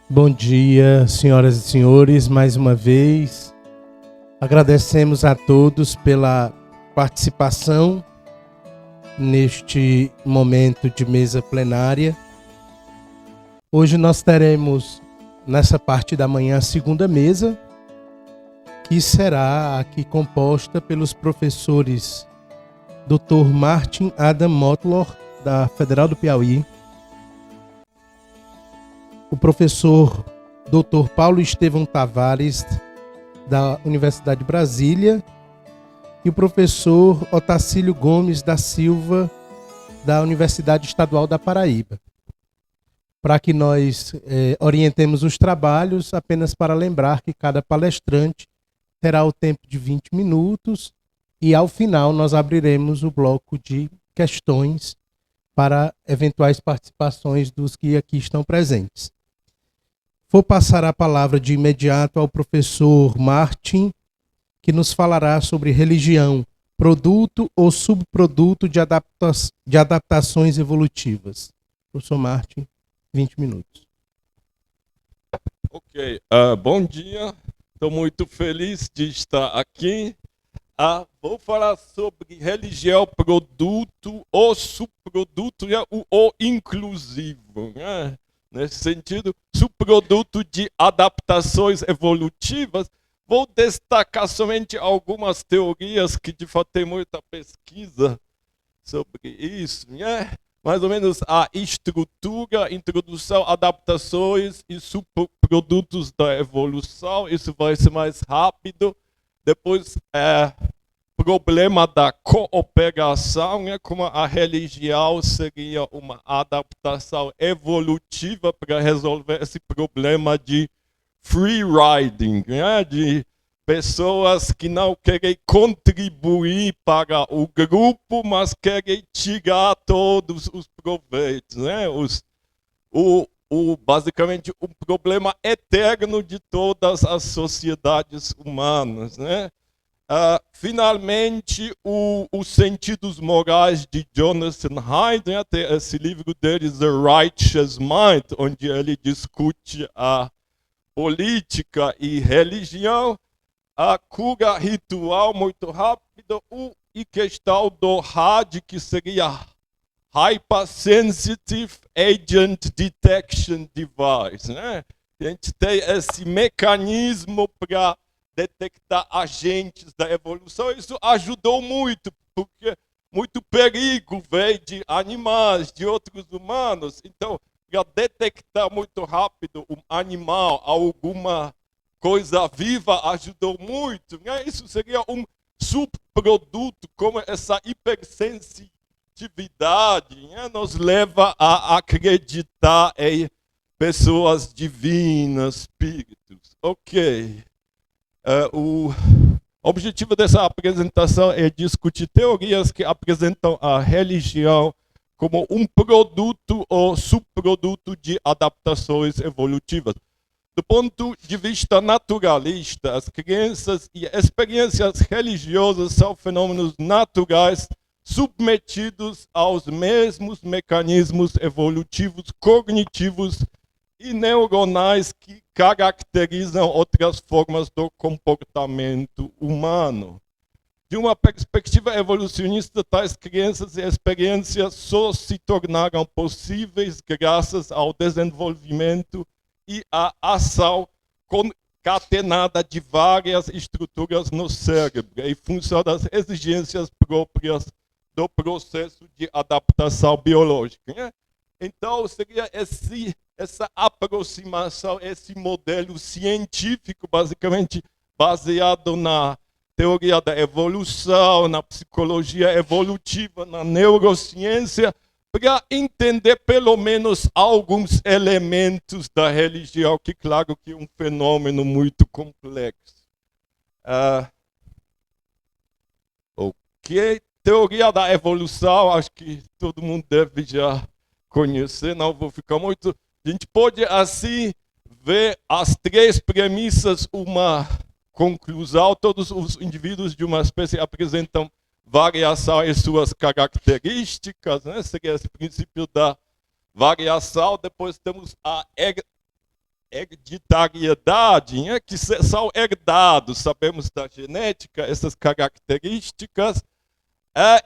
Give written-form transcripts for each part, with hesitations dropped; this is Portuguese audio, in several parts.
Bom dia, senhoras e senhores, mais uma vez. Agradecemos a todos pela participação neste momento de mesa plenária. Hoje nós teremos, nessa parte da manhã, a segunda mesa, que será aqui composta pelos professores Dr. Martin Adam Motlor, da Federal do Piauí, o professor Dr. Paulo Estevão Tavares, da Universidade de Brasília, e o professor Otacílio Gomes da Silva, da Universidade Estadual da Paraíba. Para que nós orientemos os trabalhos, apenas para lembrar que cada palestrante terá o tempo de 20 minutos e, ao final, nós abriremos o bloco de questões para eventuais participações dos que aqui estão presentes. Vou passar a palavra de imediato ao professor Martin, que nos falará sobre religião, produto ou subproduto de adaptações evolutivas. Professor Martin, 20 minutos. Ok, bom dia, estou muito feliz de estar aqui. Vou falar sobre religião, produto ou subproduto ou inclusivo, né? Nesse sentido, subproduto de adaptações evolutivas. Vou destacar somente algumas teorias que de fato tem muita pesquisa sobre isso, né? Mais ou menos a estrutura, introdução, adaptações e subprodutos da evolução. Isso vai ser mais rápido. Depois, problema da cooperação, né? Como a religião seria uma adaptação evolutiva para resolver esse problema de free riding, né? De pessoas que não querem contribuir para o grupo, mas querem tirar todos os proveitos, né? Basicamente, um problema eterno de todas as sociedades humanas, né? Finalmente, os sentidos morais de Jonathan Haidt, né? Tem esse livro dele, The Righteous Mind, onde ele discute a política e religião, a cura ritual muito rápido, e questão do HAD, que seria Hypersensitive Agent Detection Device, né? A gente tem esse mecanismo para detectar agentes da evolução. Isso ajudou muito, porque muito perigo veio de animais, de outros humanos. Então, para detectar muito rápido um animal, alguma coisa viva, ajudou muito, né? Isso seria um subproduto, como essa hipersensitividade, né? Nos leva a acreditar em pessoas divinas, espíritos. Ok. O objetivo dessa apresentação é discutir teorias que apresentam a religião como um produto ou subproduto de adaptações evolutivas. Do ponto de vista naturalista, as crenças e experiências religiosas são fenômenos naturais submetidos aos mesmos mecanismos evolutivos, cognitivos e neuronais que caracterizam outras formas do comportamento humano. De uma perspectiva evolucionista, tais crenças e experiências só se tornaram possíveis graças ao desenvolvimento e à ação concatenada de várias estruturas no cérebro, em função das exigências próprias do processo de adaptação biológica, né? Então, seria essa aproximação, esse modelo científico, basicamente baseado na teoria da evolução, na psicologia evolutiva, na neurociência, para entender pelo menos alguns elementos da religião, que claro que é um fenômeno muito complexo. Ok, teoria da evolução, acho que todo mundo deve já conhecer, não vou ficar muito. A gente pode assim ver as três premissas, uma conclusão. Todos os indivíduos de uma espécie apresentam variação em suas características, né? Seria esse princípio da variação. Depois temos a hereditariedade, né, que são herdados, sabemos da genética, essas características,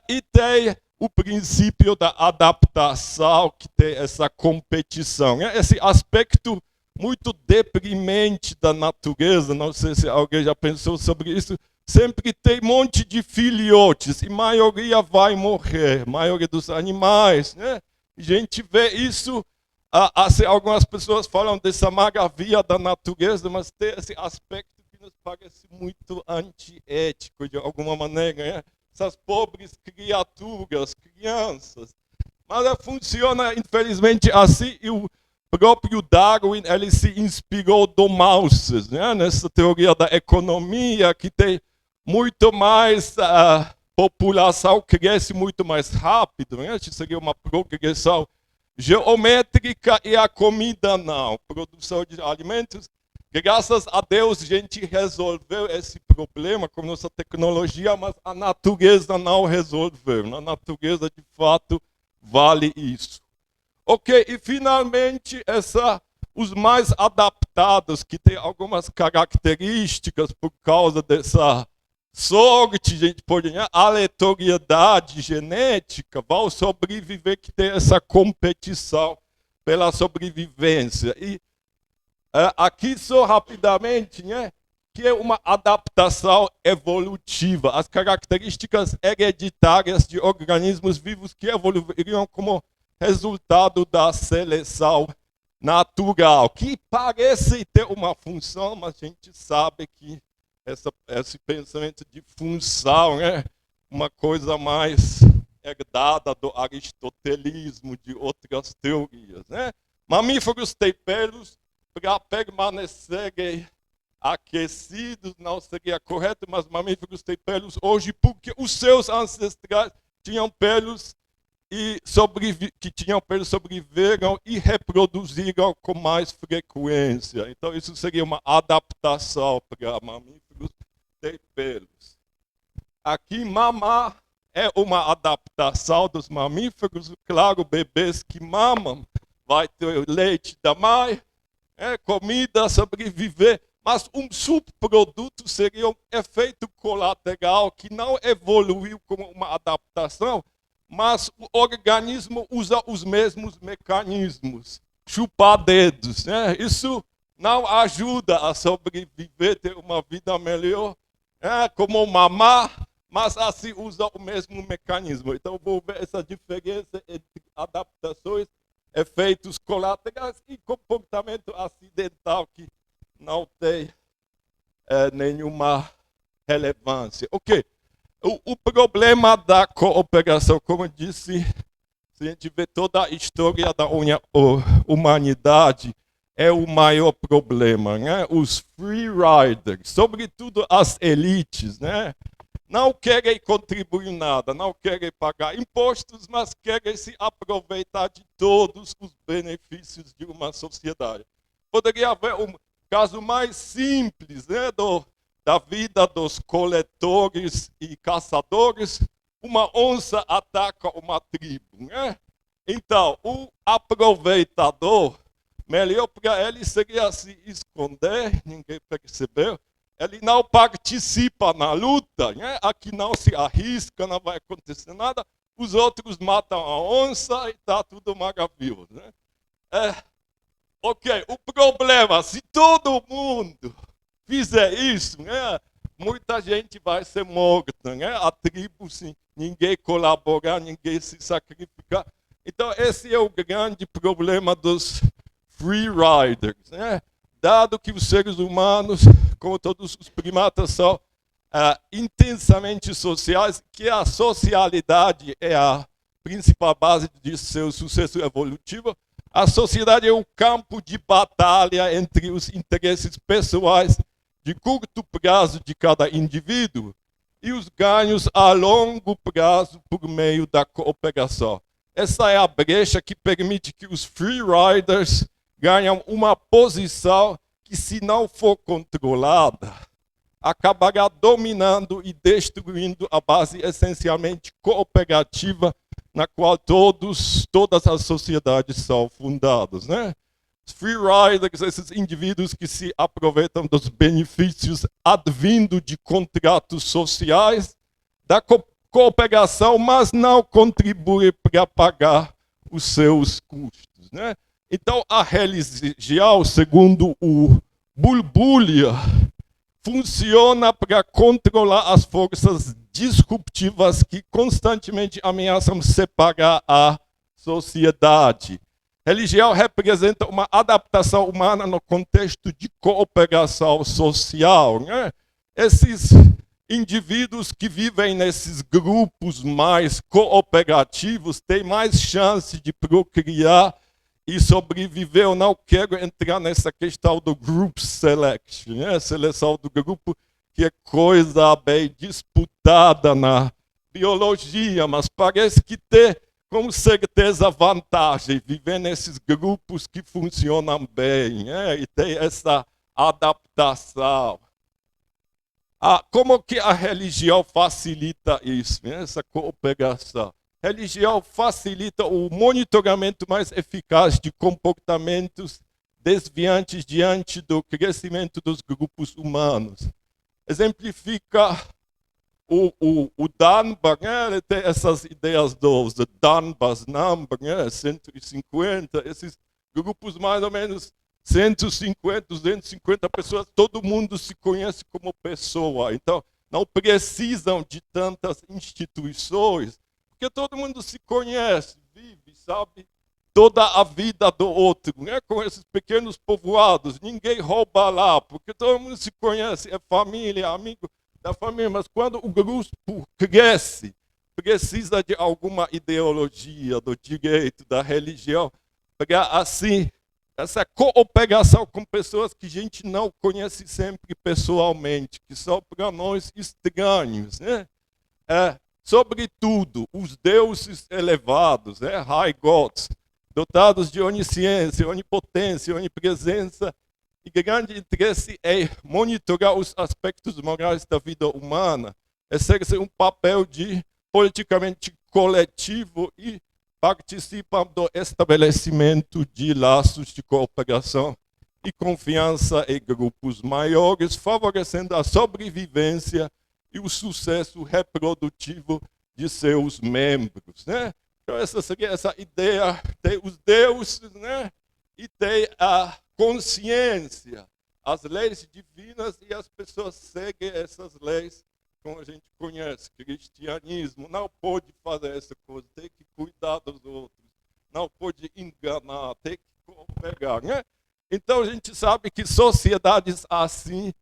e tem o princípio da adaptação, que tem essa competição, né, esse aspecto muito deprimente da natureza, não sei se alguém já pensou sobre isso, sempre tem um monte de filhotes, e a maioria vai morrer, a maioria dos animais, né? A gente vê isso, assim, algumas pessoas falam dessa maravilha da natureza, mas tem esse aspecto que nos parece muito antiético, de alguma maneira, né? Essas pobres criaturas, crianças. Mas funciona, infelizmente, assim, e o próprio Darwin ele se inspirou do Malthus, né? Nessa teoria da economia, que tem muito mais, a população cresce muito mais rápido, né? Isso seria uma progressão geométrica e a comida não, produção de alimentos. Graças a Deus a gente resolveu esse problema com nossa tecnologia, mas a natureza não resolveu. Na natureza, de fato, vale isso. Ok, e finalmente, os mais adaptados, que têm algumas características por causa dessa sorte, a gente pode dizer, aleatoriedade genética, vão sobreviver, que tem essa competição pela sobrevivência. E aqui só rapidamente, né, que é uma adaptação evolutiva, as características hereditárias de organismos vivos que evoluiriam como resultado da seleção natural, que parece ter uma função, mas a gente sabe que esse pensamento de função é uma coisa mais herdada do aristotelismo, de outras teorias, né? Mamíferos têm pelos para permanecerem aquecidos, não seria correto, mas mamíferos têm pelos hoje porque os seus ancestrais tinham pelos que tinham pelos sobreviveram e reproduziram com mais frequência. Então isso seria uma adaptação para mamíferos ter pelos. Aqui mamar é uma adaptação dos mamíferos. Claro, bebês que mamam vai ter leite da mãe, comida, sobreviver. Mas um subproduto seria um efeito colateral que não evoluiu como uma adaptação, mas o organismo usa os mesmos mecanismos, chupar dedos, né? Isso não ajuda a sobreviver, ter uma vida melhor, como mamar, mas assim usa o mesmo mecanismo. Então vou ver essa diferença entre adaptações, efeitos colaterais e comportamento acidental que não tem nenhuma relevância. Ok. O problema da cooperação, como eu disse, se a gente vê toda a história da humanidade, é o maior problema, né? Os free riders, sobretudo as elites, né? Não querem contribuir nada, não querem pagar impostos, mas querem se aproveitar de todos os benefícios de uma sociedade. Poderia haver um caso mais simples, né, da vida dos coletores e caçadores. Uma onça ataca uma tribo, né? Então, o aproveitador, melhor para ele seria se esconder, ninguém percebeu. Ele não participa na luta, né? Aqui não se arrisca, não vai acontecer nada. Os outros matam a onça e está tudo maravilhoso, né? Ok, o problema, se todo mundo fizer isso, né, muita gente vai ser morta, né? A tribo, se ninguém colaborar, ninguém se sacrificar. Então, esse é o grande problema dos free riders, né? Dado que os seres humanos, como todos os primatas, são intensamente sociais, que a socialidade é a principal base de seu sucesso evolutivo, a sociedade é o campo de batalha entre os interesses pessoais de curto prazo de cada indivíduo e os ganhos a longo prazo por meio da cooperação. Essa é a brecha que permite que os free riders ganham uma posição que, se não for controlada, acabará dominando e destruindo a base essencialmente cooperativa na qual todas as sociedades são fundadas, né? Os free riders, esses indivíduos que se aproveitam dos benefícios advindo de contratos sociais, da cooperação, mas não contribuem para pagar os seus custos, né? Então, a religião, segundo o Bulbulha, funciona para controlar as forças disruptivas que constantemente ameaçam separar a sociedade. Religião representa uma adaptação humana no contexto de cooperação social, né? Esses indivíduos que vivem nesses grupos mais cooperativos têm mais chance de procriar e sobreviver. Eu não quero entrar nessa questão do group selection, né? Seleção do grupo, que é coisa bem disputada na biologia, mas parece que tem com certeza vantagem viver nesses grupos que funcionam bem, né? E tem essa adaptação. Como que a religião facilita isso, né? Essa cooperação? A religião facilita o monitoramento mais eficaz de comportamentos desviantes diante do crescimento dos grupos humanos. Exemplifica o Dunbar, né? Ele tem essas ideias dos Dunbar's Number, né? 150, esses grupos mais ou menos 150, 250 pessoas, todo mundo se conhece como pessoa. Então, não precisam de tantas instituições, porque todo mundo se conhece, vive, sabe toda a vida do outro, né? Com esses pequenos povoados, ninguém rouba lá, porque todo mundo se conhece, é família, amigo da família. Mas quando o grupo cresce, precisa de alguma ideologia do direito, da religião, para assim, essa cooperação com pessoas que a gente não conhece sempre pessoalmente, que são para nós estranhos, né? Sobretudo, os deuses elevados, né? High gods, dotados de onisciência, onipotência, onipresença, e grande interesse é monitorar os aspectos morais da vida humana, exercer um papel de politicamente coletivo e participam do estabelecimento de laços de cooperação e confiança em grupos maiores, favorecendo a sobrevivência e o sucesso reprodutivo de seus membros, né? Então essa seria essa ideia, tem os deuses, né? E tem a consciência, as leis divinas, e as pessoas seguem essas leis. Como a gente conhece, cristianismo, não pode fazer essa coisa, tem que cuidar dos outros, não pode enganar, tem que cooperar, né? Então a gente sabe que sociedades assim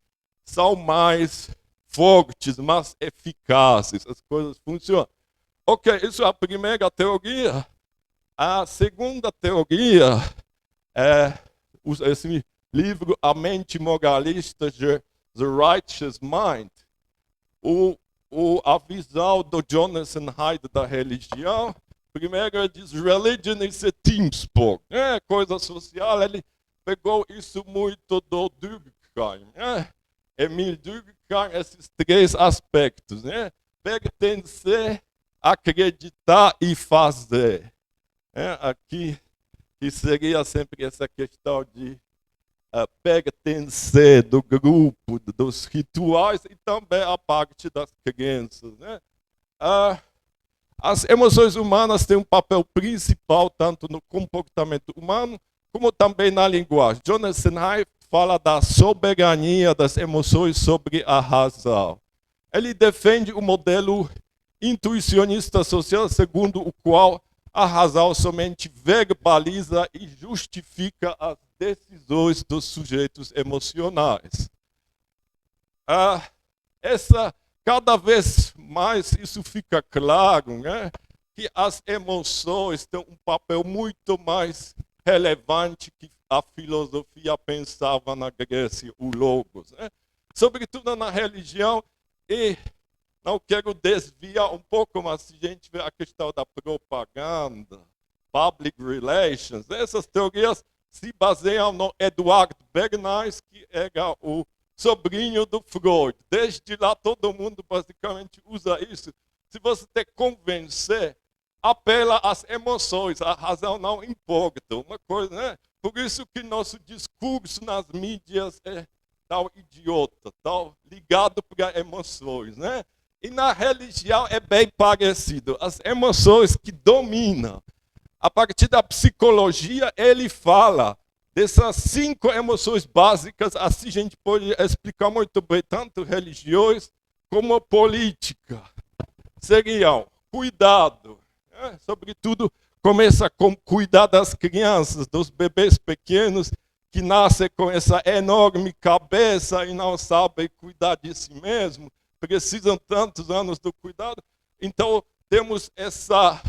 são mais fortes, mais eficazes, as coisas funcionam. Ok, isso é a primeira teoria. A segunda teoria é esse livro A Mente Moralista, The Righteous Mind. A visão do Jonathan Haidt da religião, primeiro ele diz, religion is a team sport, né? Coisa social. Ele pegou isso muito do Durkheim, né? Emile Durkheim, esses três aspectos, né? Pertencer, acreditar e fazer. Aqui, que seria sempre essa questão de pertencer do grupo, dos rituais, e também a parte das crenças, né? As emoções humanas têm um papel principal tanto no comportamento humano como também na linguagem. Jonathan Haidt fala da soberania das emoções sobre a razão. Ele defende o modelo intuicionista social, segundo o qual a razão somente verbaliza e justifica as decisões dos sujeitos emocionais. Cada vez mais isso fica claro, né? Que as emoções têm um papel muito mais relevante que a filosofia pensava na Grécia, o Logos, né? Sobretudo na religião. E não quero desviar um pouco, mas se a gente vê a questão da propaganda, public relations, essas teorias se baseiam no Eduard Bernays, que era o sobrinho do Freud. Desde lá todo mundo basicamente usa isso. Se você quer convencer, apela às emoções, a razão não importa. Uma coisa, né? Por isso que nosso discurso nas mídias é tal idiota, tal ligado para emoções, né? E na religião é bem parecido. As emoções que dominam. A partir da psicologia, ele fala dessas 5 emoções básicas, assim a gente pode explicar muito bem, tanto religiões como política. Seriam cuidado, né? Sobretudo começa com cuidar das crianças, dos bebês pequenos que nascem com essa enorme cabeça e não sabem cuidar de si mesmo, precisam tantos anos do cuidado. Então temos essa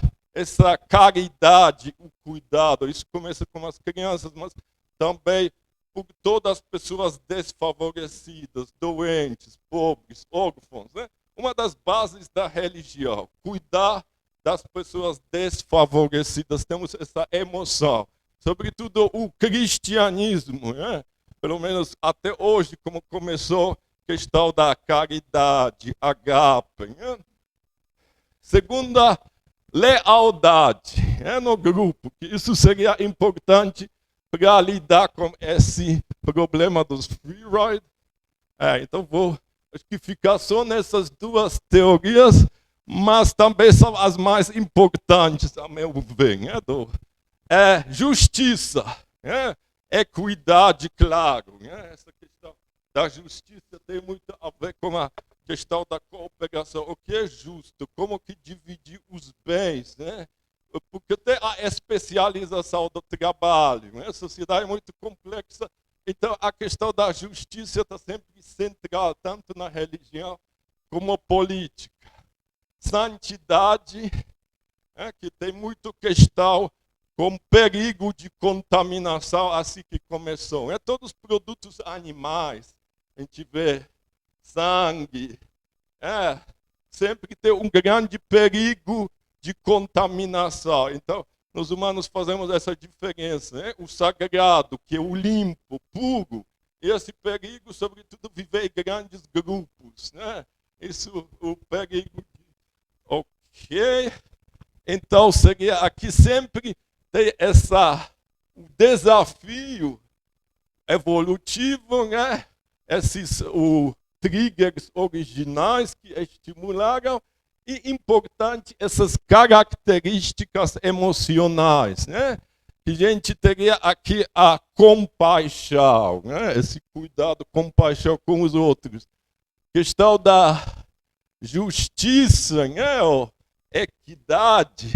caridade, o cuidado. Isso começa com as crianças, mas também por todas as pessoas desfavorecidas, doentes, pobres, órfãos, né? Uma das bases da religião, cuidar das pessoas desfavorecidas. Temos essa emoção. Sobretudo o cristianismo, né? Pelo menos até hoje, como começou a questão da caridade, agape. Né? Segunda, lealdade, no grupo. Isso seria importante para lidar com esse problema dos free ride. Então acho que ficar só nessas 2 teorias, mas também são as mais importantes, a meu ver. Justiça, equidade, claro. Essa questão da justiça tem muito a ver com a questão da cooperação. O que é justo? Como que dividir os bens, né? Porque tem a especialização do trabalho. A sociedade é muito complexa. Então, a questão da justiça está sempre central, tanto na religião como política. Santidade, que tem muito questão com perigo de contaminação, assim que começou. Todos os produtos animais, a gente vê sangue, sempre tem um grande perigo de contaminação. Então, nós humanos fazemos essa diferença. O sagrado, que é o limpo, puro, e esse perigo, sobretudo, viver em grandes grupos. Isso, o perigo. Ok. Então, seria aqui sempre tem o desafio evolutivo, esses triggers originais que estimularam, e importante essas características emocionais, que a gente teria aqui a compaixão, esse cuidado, compaixão com os outros. Questão da justiça, equidade.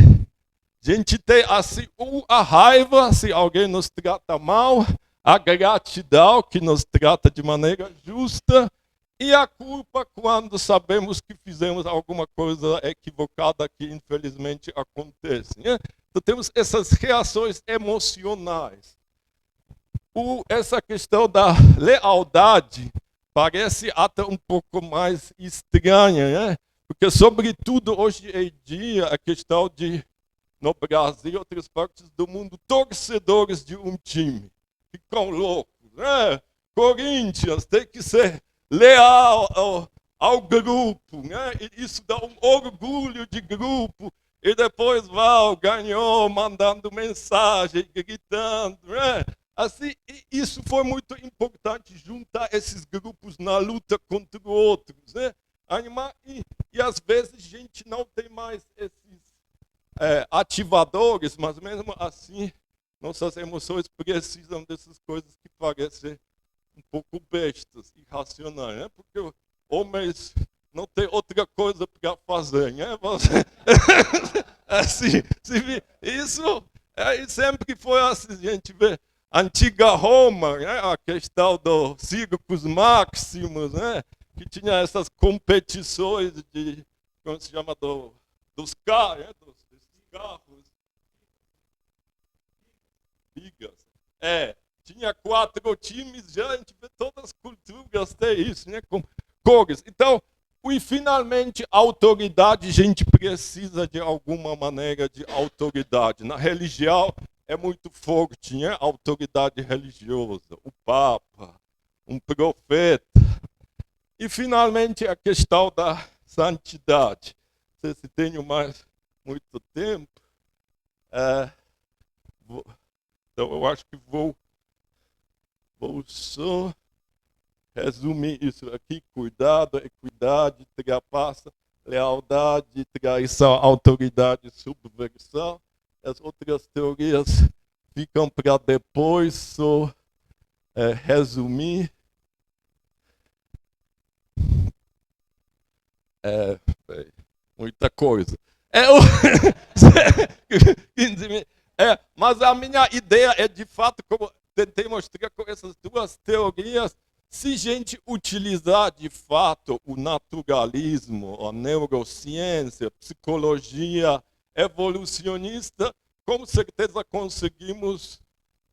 A gente tem assim a raiva se alguém nos trata mal, a gratidão que nos trata de maneira justa e a culpa quando sabemos que fizemos alguma coisa equivocada que infelizmente acontece. Então temos essas reações emocionais. Essa questão da lealdade parece até um pouco mais estranha, porque sobretudo hoje em dia a questão de no Brasil e outras partes do mundo, torcedores de um time ficam loucos. Corinthians tem que ser leal ao grupo. E isso dá um orgulho de grupo. E depois ganhou, mandando mensagem, gritando. Assim, isso foi muito importante, juntar esses grupos na luta contra outros. Animar, e às vezes a gente não tem mais esses ativadores, mas mesmo assim nossas emoções precisam dessas coisas que parecem um pouco bestas, irracionais, porque homens não tem outra coisa para fazer, assim, isso sempre foi assim. A gente vê a antiga Roma, a questão do Circus Maximus, que tinha essas competições de, como se chama, dos carros, carros, ligas. Tinha 4 times, já a gente vê todas as culturas tem isso, com cores. Então, e finalmente, a autoridade, a gente precisa de alguma maneira de autoridade. Na religião é muito forte, a autoridade religiosa, o Papa, um profeta. E finalmente, a questão da santidade. Não sei se tenho mais muito tempo. Então eu acho que vou só resumir isso aqui. Cuidado, equidade, trapaça, lealdade, traição, autoridade, subversão. As outras teorias ficam para depois, só resumir. Muita coisa. Mas a minha ideia é, de fato, como tentei mostrar com essas duas teorias, se a gente utilizar, de fato, o naturalismo, a neurociência, a psicologia evolucionista, com certeza conseguimos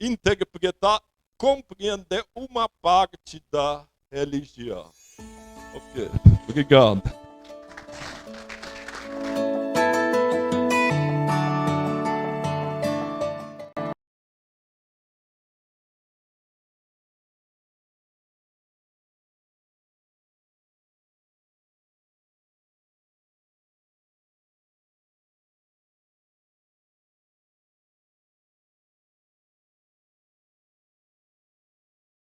interpretar, compreender uma parte da religião. Ok, obrigado.